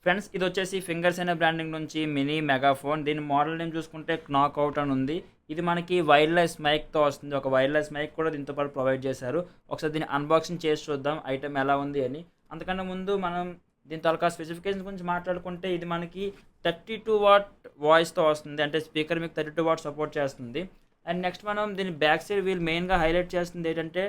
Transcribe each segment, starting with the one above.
Friends ఇది వచ్చేసి fingers అనే బ్రాండింగ్ నుంచి మినీ మెగాఫోన్. దీని మోడల్ నేమ్ చూసుకుంటే నాక్ అవుట్ అని ఉంది. ఇది మనకి వైర్లెస్ మైక్తో వస్తుంది. ఒక వైర్లెస్ మైక్ కూడా దీంతో పాటు ప్రొవైడ్ చేశారు. ఒకసారి దీన్ని అన్బాక్సింగ్ చేసి చూద్దాం ఐటమ్ ఎలా ఉంది అని. అంతకన్నా ముందు మనం దీని తాలూకా స్పెసిఫికేషన్ గురించి మాట్లాడుకుంటే ఇది మనకి 32 వాట్ వాయిస్తో వస్తుంది. అంటే స్పీకర్ మీకు 32 వాట్ సపోర్ట్ చేస్తుంది. అండ్ నెక్స్ట్ మనం దీని బ్యాక్ సైడ్ వీల్ మెయిన్గా హైలైట్ చేస్తుంది ఏంటంటే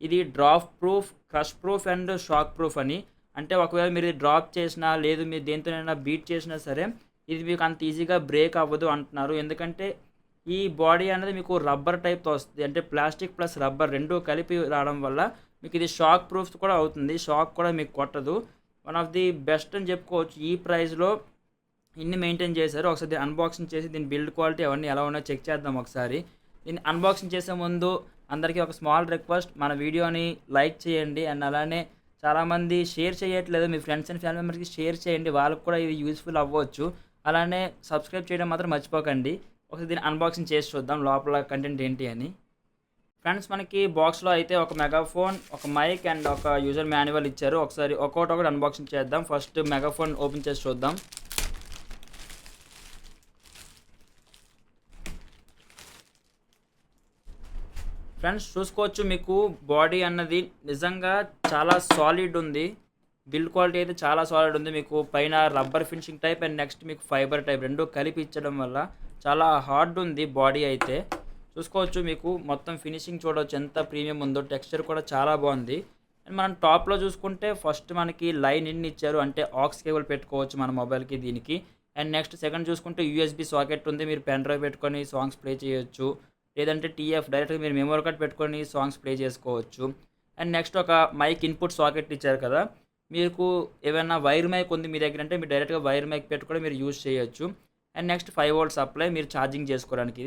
ఇది drop proof, crush proof and shock proof అని. అంటే ఒకవేళ మీరు డ్రాప్ చేసినా లేదు మీరు దేంతోనైనా బీట్ చేసినా సరే ఇది మీకు అంత ఈజీగా బ్రేక్ అవ్వదు అంటున్నారు. ఎందుకంటే ఈ బాడీ అనేది మీకు రబ్బర్ టైప్తో వస్తుంది. అంటే ప్లాస్టిక్ ప్లస్ రబ్బర్ రెండు కలిపి రావడం వల్ల మీకు ఇది షాక్ ప్రూఫ్ కూడా అవుతుంది. షాక్ కూడా మీకు కొట్టదు. వన్ ఆఫ్ ది బెస్ట్ అని చెప్పుకోవచ్చు. ఈ ప్రైస్లో ఇన్ని మెయింటైన్ చేశారు. ఒకసారి దీన్ని అన్బాక్సింగ్ చేసి దీని బిల్డ్ క్వాలిటీ అవన్నీ ఎలా ఉన్నాయో చెక్ చేద్దాం ఒకసారి. దీన్ని అన్బాక్సింగ్ చేసే ముందు అందరికీ ఒక స్మాల్ రిక్వెస్ట్, మన వీడియోని లైక్ చేయండి. అండ్ అలానే చాలామంది షేర్ చేయట్లేదు, మీ ఫ్రెండ్స్ అండ్ ఫ్యామిలీ మెంబర్స్కి షేర్ చేయండి, వాళ్ళకు కూడా ఇది యూస్ఫుల్ అవ్వచ్చు. అలానే సబ్స్క్రైబ్ చేయడం మాత్రం మర్చిపోకండి. ఒకసారి దీన్ని అన్బాక్సింగ్ చేసి చూద్దాం లోపల కంటెంట్ ఏంటి అని. ఫ్రెండ్స్ మనకి బాక్స్లో అయితే ఒక మెగాఫోన్, ఒక మైక్ అండ్ ఒక యూజర్ మాన్యువల్ ఇచ్చారు. ఒకసారి ఒక్కొక్కటి అన్బాక్సింగ్ చేద్దాం. ఫస్ట్ మెగాఫోన్ ఓపెన్ చేసి చూద్దాం. ఫ్రెండ్స్ చూసుకోవచ్చు, మీకు బాడీ అన్నది నిజంగా చాలా సాలిడ్ ఉంది. బిల్డ్ క్వాలిటీ అయితే చాలా సాలిడ్ ఉంది. మీకు పైన rubber finishing type and next మీకు ఫైబర్ టైప్ రెండు కలిపి ఇచ్చడం వల్ల చాలా హార్డ్ ఉంది బాడీ అయితే. చూసుకోవచ్చు, మీకు మొత్తం ఫినిషింగ్ చూడవచ్చు ఎంత ప్రీమియం ఉందో. టెక్స్చర్ కూడా చాలా బాగుంది. అండ్ మనం టాప్లో చూసుకుంటే ఫస్ట్ మనకి లైన్ ఇన్ ఇచ్చారు, అంటే ఆక్స్ కేబుల్ పెట్టుకోవచ్చు మన మొబైల్కి దీనికి. అండ్ నెక్స్ట్ సెకండ్ చూసుకుంటే యూఎస్బి సాకెట్ ఉంది, మీరు పెన్ డ్రైవ్ పెట్టుకొని సాంగ్స్ ప్లే చేయొచ్చు. లేదంటే టీఎఫ్ డైరెక్ట్గా మీరు మెమరీ కార్డ్ పెట్టుకొని సాంగ్స్ ప్లే చేసుకోవచ్చు. అండ్ నెక్స్ట్ ఒక మైక్ ఇన్పుట్ సాకెట్ ఇచ్చారు కదా, మీకు ఏమైనా వైర్ మైక్ ఉంది మీ దగ్గర అంటే మీరు డైరెక్ట్గా వైర్ మైక్ పెట్టుకొని మీరు యూజ్ చేయొచ్చు. అండ్ నెక్స్ట్ 5 వోల్ట్ సప్లై మీరు ఛార్జింగ్ చేసుకోవడానికి.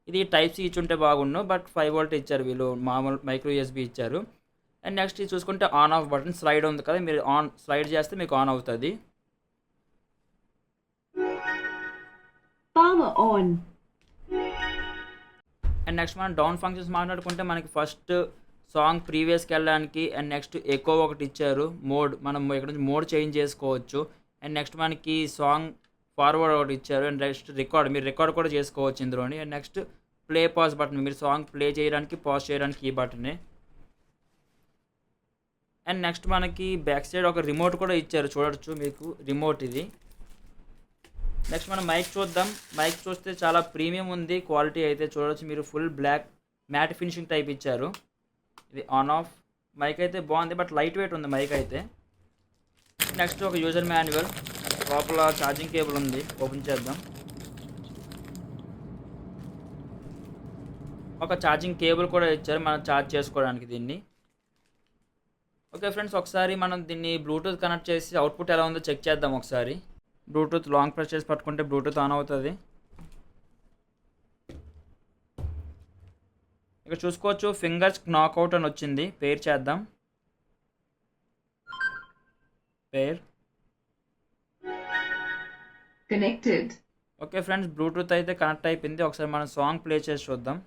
ఇది టైప్ సి ఇచ్చుంటే బాగుండు, బట్ 5 వోల్ట్ ఇచ్చారు వీళ్ళు, మామూలు మైక్రో యూఎస్బి ఇచ్చారు. అండ్ నెక్స్ట్ ఇది చూసుకుంటే ఆన్ ఆఫ్ బటన్ స్లైడ్ ఉంది కదా, మీరు ఆన్ స్లైడ్ చేస్తే మీకు ఆన్ అవుతుంది. అండ్ నెక్స్ట్ మనం డౌన్ ఫంక్షన్స్ మాట్లాడుకుంటే మనకి ఫస్ట్ సాంగ్ ప్రీవియస్కి వెళ్ళడానికి అండ్ నెక్స్ట్ ఎకో ఒకటి ఇచ్చారు మోడ్, మనం ఇక్కడ నుంచి మోడ్ చేంజ్ చేసుకోవచ్చు. అండ్ నెక్స్ట్ మనకి సాంగ్ ఫార్వర్డ్ ఒకటి ఇచ్చారు. అండ్ నెక్స్ట్ రికార్డ్, మీరు రికార్డ్ కూడా చేసుకోవచ్చు ఇందులోని. And next play pause button, మీరు సాంగ్ ప్లే చేయడానికి పాజ్ చేయడానికి ఈ బటనే. అండ్ నెక్స్ట్ మనకి బ్యాక్ సైడ్ ఒక రిమోట్ కూడా ఇచ్చారు, చూడొచ్చు మీకు రిమోట్ ఇది. నెక్స్ట్ మనం మైక్ చూద్దాం. మైక్ చూస్తే చాలా ప్రీమియం ఉంది క్వాలిటీ అయితే, చూడవచ్చు మీరు full black matte finishing type ఇచ్చారు. ఇది ఆన్ ఆఫ్ మైక్ అయితే బాగుంది, బట్ లైట్ వెయిట్ ఉంది మైక్ అయితే. నెక్స్ట్ ఒక యూజర్ మాన్యువల్, లోపల ఛార్జింగ్ కేబుల్ ఉంది, ఓపెన్ చేద్దాం. ఒక ఛార్జింగ్ కేబుల్ కూడా ఇచ్చారు మనం ఛార్జ్ చేసుకోవడానికి దీన్ని. ఓకే ఫ్రెండ్స్, ఒకసారి మనం దీన్ని బ్లూటూత్ కనెక్ట్ చేసి అవుట్పుట్ ఎలా ఉందో చెక్ చేద్దాం ఒకసారి. బ్లూటూత్ లాంగ్ ప్రెస్ చేసి పట్టుకుంటే బ్లూటూత్ ఆన్ అవుతుంది. ఇక్కడ చూసుకోవచ్చు ఫింగర్స్ నాక్అవుట్ అని వచ్చింది. పేర్ చేద్దాం. పేర్ కనెక్టెడ్. ఓకే ఫ్రెండ్స్, బ్లూటూత్ అయితే కనెక్ట్ అయిపోయింది. ఒకసారి మనం సాంగ్ ప్లే చేసి చూద్దాం.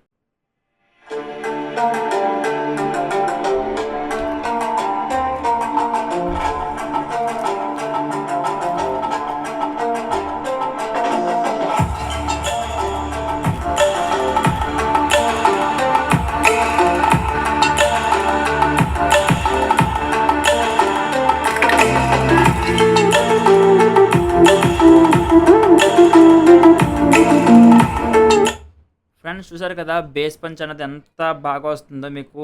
ఫ్రెండ్స్ చూసారు కదా బేస్ పంచ్ అనేది ఎంత బాగా వస్తుందో, మీకు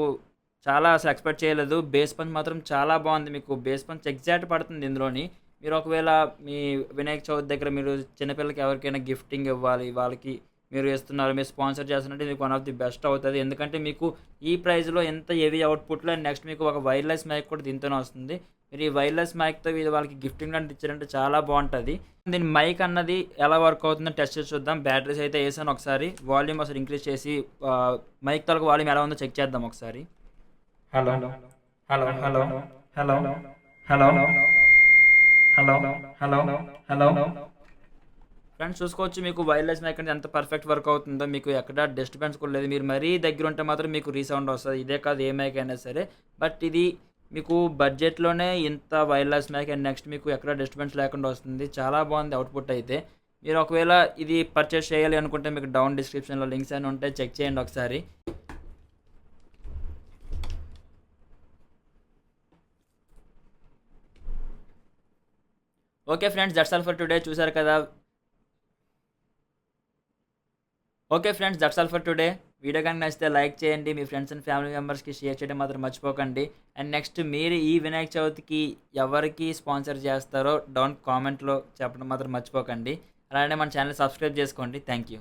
చాలా అసలు ఎక్స్పెక్ట్ చేయలేదు. బేస్ పంచ్ మాత్రం చాలా బాగుంది. మీకు బేస్ పంచ్ ఎగ్జాక్ట్ పడుతుంది ఇందులోని. మీరు ఒకవేళ మీ వినాయక చవితి దగ్గర మీరు చిన్నపిల్లలకి ఎవరికైనా గిఫ్టింగ్ ఇవ్వాలి, వాళ్ళకి మీరు ఇస్తున్నారు, మీరు స్పాన్సర్ చేస్తున్నట్టు మీకు వన్ ఆఫ్ ది బెస్ట్ అవుతుంది. ఎందుకంటే మీకు ఈ ప్రైస్లో ఎంత హెవీ అవుట్పుట్లో అండ్ నెక్స్ట్ మీకు ఒక వైర్లెస్ మైక్ కూడా దీంతోనే వస్తుంది. మీరు ఈ వైర్లెస్ మైక్తో ఇది వాళ్ళకి గిఫ్టింగ్ లాంటి ఇచ్చారంటే చాలా బాగుంటుంది. దీని మైక్ అన్నది ఎలా వర్క్ అవుతుందో టెస్ట్ చేసి చూద్దాం. బ్యాటరీస్ అయితే వేసాను, ఒకసారి వాల్యూమ్ అసలు ఇంక్రీజ్ చేసి మైక్ తలకు వాల్యూమ్ ఎలా ఉందో చెక్ చేద్దాం ఒకసారి. Hello hello hello hello hello hello hello hello. Friends చూసుకోవచ్చు, మీకు వైర్లెస్ మైక్ అంటే ఎంత పర్ఫెక్ట్ వర్క్ అవుతుందో. మీకు ఎక్కడ డిస్టర్బెన్స్ కూడా లేదు. మీరు మరీ దగ్గర ఉంటే మాత్రం మీకు రీసౌండ్ వస్తుంది. ఇదే కాదు ఏ మైక్ అయినా సరే. బట్ ఇది మీకు బడ్జెట్‌లోనే ఇంత వైర్‌లెస్ మైక్ అండ్ నెక్స్ట్ మీకు ఎక్కడ డిస్టర్బెన్స్ లేకుండా వస్తుంది. చాలా బాగుంది అవుట్‌పుట్ అయితే. మీరు ఒకవేళ ఇది పర్చేస్ చేయాలి అనుకుంటే మీకు డౌన్ డిస్క్రిప్షన్‌లో లింక్స్ అన్నీ ఉంటాయి. చెక్ చేయండి ఒకసారి. Okay friends, that's all for today. చూసారు కదా! Okay friends, that's all for today. Video కనుక నచ్చితే లైక్ చేయండి. మీ ఫ్రెండ్స్ అండ్ ఫ్యామిలీ మెంబర్స్‌కి షేర్ చేయడం మాత్రం మర్చిపోకండి. అండ్ నెక్స్ట్ మీరు ఈ వినాయక చవితికి ఎవరికి స్పాన్సర్ చేస్తారో డౌన్ కామెంట్‌లో చెప్పడం మాత్రం మర్చిపోకండి. అలానే మన ఛానెల్ సబ్స్క్రైబ్ చేసుకోండి. Thank you.